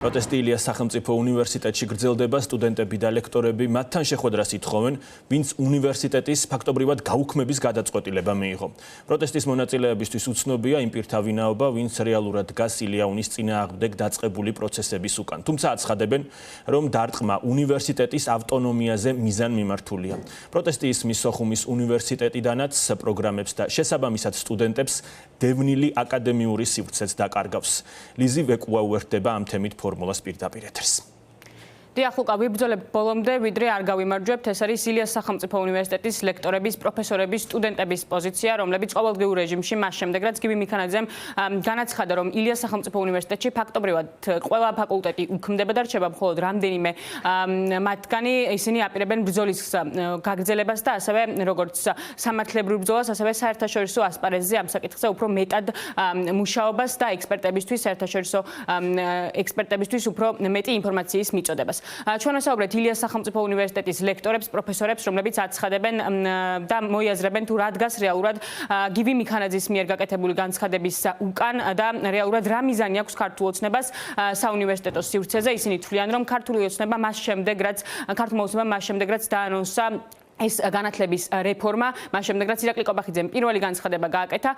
პროტესტი ილიას სახელმწიფო უნივერსიტეტში გრძელდება, სტუდენტები და ლექტორები მათთან შეხვედრას ითხოვენ, ვინც უნივერსიტეტის ფაქტობრივად გაუქმების გადაწყვეტილება მიიღო. პროტესტის მონაწილეებისთვის უცნობია იმ პირთა ვინაობა, ვინც რეალურად დგას ილია-უნის წინააღმდეგ დაწყებული პროცესების უკან. თუმცა აცხადებენ, რომ დარტყმა უნივერსიტეტის ავტონომიაზე მიზანმიმართულია. პროტესტი ისმის სოხუმის უნივერსიტეტიდანაც პროგრამებს და შესაბამისად სტუდენტებს დევნილი აკადემიური სივრცეც დაკარგავს. ლიზი ვეკუა უერთდება ამ თემით ფორმულას პირდაპირ ეთერს. დიახ, ლუკა, ვიბრძოლებთ ბოლომდე, ვიდრე არ გავიმარჯვებთ. ეს არის ილიას სახელმწიფო უნივერსიტეტის ლექტორების, პროფესორების, სტუდენტების პოზიცია, რომლებიც ყოველდღიურ რეჟიმში მას შემდეგ, რაც გივი მიქანაძემ განაცხადა, რომ ილიას სახელმწიფო უნივერსიტეტში ფაქტობრივად ყველა ფაკულტეტი უქმდება და რჩება მხოლოდ რამდენიმე მათგანი, ისინი აპირებენ ბრძოლის გაგრძელებას და ასევე როგორც სამართლებრივ ბრძოლას, ასევე საერთაშორისო ასპარეზზე ამ საკითხზე უფრო მეტად მუშაობას და ექსპერტებისთვის უფრო მეტი ინფორმაციის მიწოდებას. ჩვენ ვსაუბრეთ ილიას სახელმწიფო უნივერსიტეტის ლექტორებს, პროფესორებს, რომლებიც აცხადებენ და მოიაზრებენ თუ რა დგას რეალურად გივი მიქანაძის მიერ გაკეთებული განცხადების უკან და რეალურად რა მიზანი აქვს ქართულ ოცნებას საუნივერსიტეტო სივრცეზე. ისინი თვლიან, რომ ქართული ოცნება მას შემდეგ რაც დაანონსა ეს განათლების რეფორმა, მას შემდეგ რაც ირაკლი კობახიძემ პირველი განცხადება გააკეთა,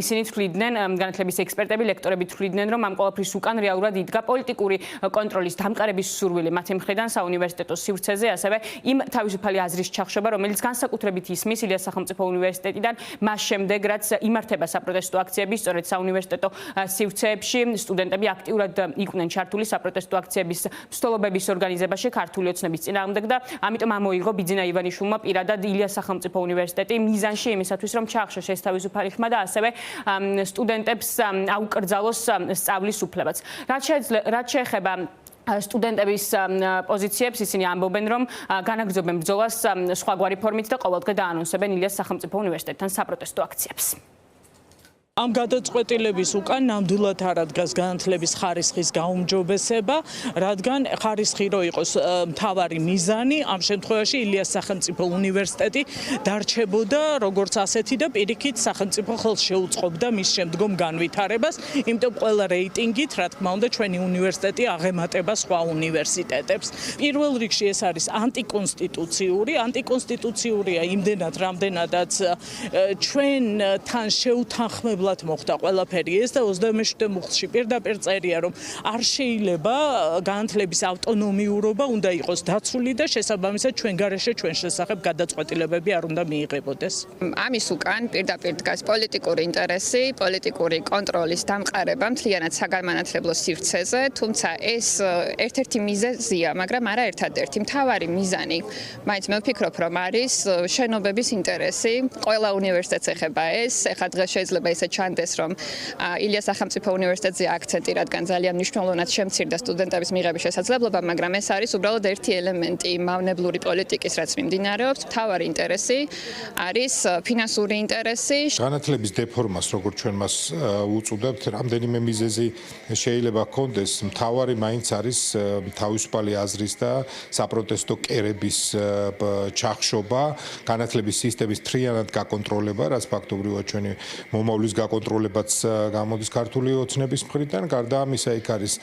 ისინი თვლიდნენ, განათლების ექსპერტები, ლექტორები თვლიდნენ, რომ ამ ყველაფრის უკან რეალურად იდგა პოლიტიკური კონტროლის დამყარების სურვილი მათი მხრიდან საუნივერსიტეტო სივრცეზე, ასევე იმ თავისუფალი აზრის ჩახშობა, რომელიც განსაკუთრებით ისმის ილიას სახელმწიფო უნივერსიტეტიდან, მას შემდეგ რაც იმართება საპროტესტო აქციები, სწორედ საუნივერსიტეტო სივრცეებში, სტუდენტები აქტიურად იყვნენ ჩართული საპროტესტო აქციების მსვლელობების ორგანიზებაში ქართული ოცნების წინააღმდეგ და ამიტომ ამოიღო ბიძინა ივანიშვილმა პირადად ილიას სახელმწიფო უნივერსიტეტი მიზანში იმისათვის, რომ ჩაახშოს ეს თავისუფალი ხმა და ასევე სტუდენტებს აუკრძალოს სწავლის უფლებაც. რაც შეეხება სტუდენტების პოზიციებს, ისინი ამბობენ, რომ განაგრძობენ ბრძოლას სხვაგვარი ფორმით და ყოველდღე დაანონსებენ ილიას სახელმწიფო უნივერსიტეტთან საპროტესტო აქციებს. ამ გადაწყვეტილების უკან ნამდვილად არ ადგას განათლების ხარისხის გაუმჯობესება, რადგან ხარისხი რო იყოს მთავარი მიზანი, ამ შემთხვევაში ილიას სახელმწიფო უნივერსიტეტი დარჩებოდა როგორც ასეთი და პირიქით სახელმწიფო ხელს შეუწყობდა მის შემდგომ განვითარებას, იმიტომ ყველა რეიტინგით, რა თქმა უნდა, ჩვენი უნივერსიტეტი აღემატება სხვა უნივერსიტეტებს. პირველ რიგში ეს არის ანტიკონსტიტუციურია იმდენად, რამდენადაც ჩვენთან შეუთანხმებლად მოხდა ყველაფერი ეს და 27 მუხლში პირდაპირ წერია, რომ არ შეიძლება განათლების ავტონომიურობა უნდა იყოს დაცული და შესაბამისად ჩვენ გარეშე ჩვენ შესახებ გადაწყვეტილებები არ უნდა მიიღებოდეს. ამის უკან პირდაპირ დგას პოლიტიკური ინტერესი, პოლიტიკური კონტროლის დამყარება მთლიანად საგანმანათლებლო სივრცეზე, თუმცა ეს ერთ-ერთი მიზეზია, მაგრამ არა ერთადერთი. მთავარი მიზანი, მაინც მე ვფიქრობ, რომ არის შენობების ინტერესი. ყველა უნივერსიტეტს ეხება ეს, ეხლა დღეს შეიძლება ისე ჩანდეს, რომ ილიას სახელმწიფო უნივერსიტეტზე აქცენტი, რადგან ძალიან მნიშვნელოვნად შემცირდა სტუდენტების მიღების შესაძლებლობა, მაგრამ ეს არის უბრალოდ ერთი ელემენტი მავნებლური პოლიტიკის, რაც მიმდინარეობს. მთავარი ინტერესი არის ფინანსური ინტერესი. განათლების დეფორმას, როგორც ჩვენ მას უწოდებთ, რამდენიმე მიზეზი შეიძლება ჰქონდეს. მთავარი მაინც არის თავისუფალი აზრის და საპროტესტო კერების ჩახშობა, განათლების სისტემის მთლიანად გაკონტროლება, რაც ფაქტობრივად ჩვენი მომავლის კონტროლებაც გამოდის ქართული ოცნების მხრიდან. გარდა ამისა, იქ არის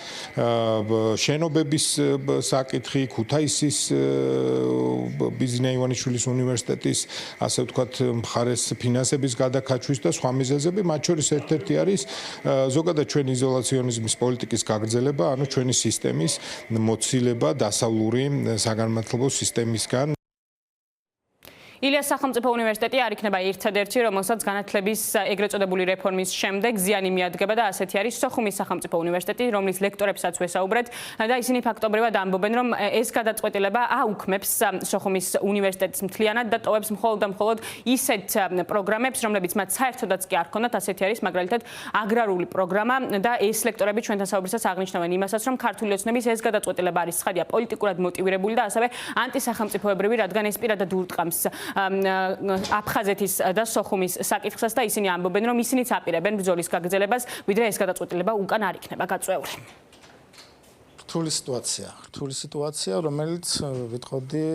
შენობების საკითხი, ქუთაისის ბიძინა ივანიშვილის უნივერსიტეტის, ასე ვთქვათ, მხარეს ფინანსების გადაკაჩვის და სხვა მიზეზები, მათ შორის ერთ-ერთი არის ზოგადად ჩვენი იზოლაციონიზმის პოლიტიკის გაგრძელება, ანუ ჩვენი სისტემის მოცილება დასავლური საგანმანათლებლო სისტემისგან. ილიას სახელმწიფო უნივერსიტეტი არ იქნება ერთადერთი, რომელსაც განათლების ეგრეთ წოდებული რეფორმის შემდეგ ზიანი მიადგება და ასეთი არის სოხუმის სახელმწიფო უნივერსიტეტი, რომლის ლექტორებსაც ვესაუბრეთ და ისინი ფაქტობრივად ამბობენ, რომ ეს გადაწყვეტილება აუქმებს სოხუმის უნივერსიტეტს მთლიანად და ტოვებს მხოლოდ ისეთ პროგრამებს, რომლებიც მათ საერთოდაც კი არ ჰქონდათ, ასეთი არის მაგალითად აგრარული პროგრამა და ეს ლექტორები ჩვენთან საუბრისას აღნიშნავენ იმასაც, რომ ქართული ოცნების ეს გადაწყვეტილება არის ცხადია პოლიტიკურად მოტივირებული და ასევე ანტისახელმწიფოებრივი, რადგან ეს პირადად ურტყამს აფხაზეთის და სოხუმის საკითხსაც და ისინი ამბობენ, რომ ისინიც აპირებენ ბრძოლის გაგრძელებას, ვიდრე ეს გადაწყვეტილება უკან არ იქნება გაწეული. რთული სიტუაცია, რომელიც ვიტყოდი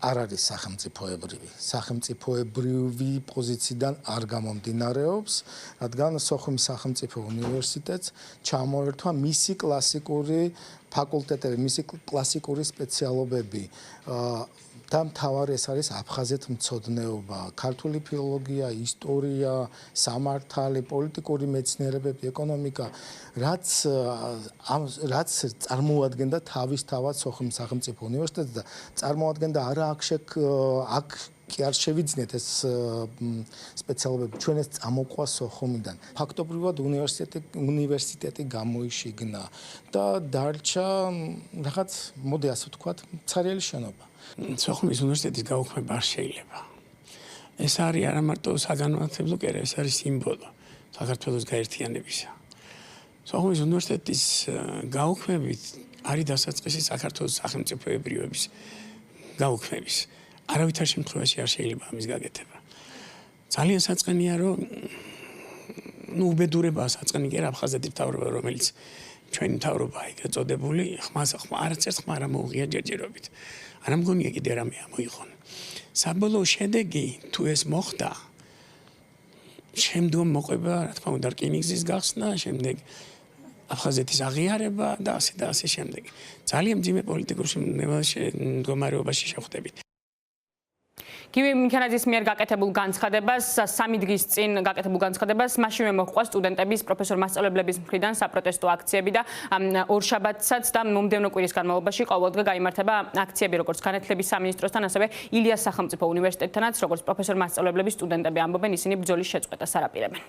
არ არის სახელმწიფოებრივი. სახელმწიფოებრივი პოზიციიდან არ გამომდინარეობს, რადგან სოხუმის სახელმწიფო უნივერსიტეტს ჩამოერთვა მისი კლასიკური ფაკულტეტები, მისი კლასიკური სპეციალობები. და მთავარი ეს არის აფხაზეთმცოდნეობა, ქართული ფილოლოგია, ისტორია, სამართალი, პოლიტიკური მეცნიერებები, ეკონომიკა, რაც წარმოადგენდა თავისთავად სოხუმის სახელმწიფო უნივერსიტეტს და წარმოადგენდა არა აქ კი არ შევიძინეთ ეს სპეციალობები, ჩვენ ეს წამოყვა სოხუმიდან. ფაქტობრივად უნივერსიტეტი გამოიშიგნა და დარჩა რაღაც, მოდი ასე ვთქვათ, ცარიელი შენობა. სოხუმის უნივერსიტეტის გაუქმება არ შეიძლება. ეს არის არა მარტო საგანმანათლებლო კერა, ეს არის სიმბოლო საქართველოს გაერთიანებისა. სოხუმის უნივერსიტეტის გაუქმებით არის დასაწყისი საქართველოს სახელმწიფოებრიობის გაუქმების. არავითარ შემთხვევაში არ შეიძლება ამის გაკეთება. ძალიან საწყენია, რომ უბედურებაა საწყენი კი არა აფხაზეთის მთავრობა, რომელიც ჩვენი მთავრობაა ეგრეთ წოდებული, არაერთ ხმა არ მოუღია ჯერჯერობით. არ მგონია კიდე რამე ამოიღონ. საბოლოო შედეგი თუ ეს მოხდა, შემდგომ მოყვება, რა თქმა უნდა, რკინიგზის გახსნა, შემდეგ აფხაზეთის აღიარება და ასე შემდეგ. ძალიან მძიმე პოლიტიკურ მდგომარეობაში შეხვდებით. გივი მიქანაძის მიერ გაკეთებულ განცხადებას, 3 დღის წინ გაკეთებულ განცხადებას, მაშინვე მოჰყვა სტუდენტების, პროფესორ მასწავლებლების მხრიდან საპროტესტო აქციები და ორშაბათსაც და მომდევნო კვირის განმავლობაში ყოველდღე გაიმართება აქციები როგორც განათლების სამინისტროსთან, ასევე ილიას სახელმწიფო უნივერსიტეტთანაც, როგორც პროფესორ მასწავლებლების სტუდენტები ამბობენ, ისინი ბრძოლის შეწყვეტას არ აპირებენ.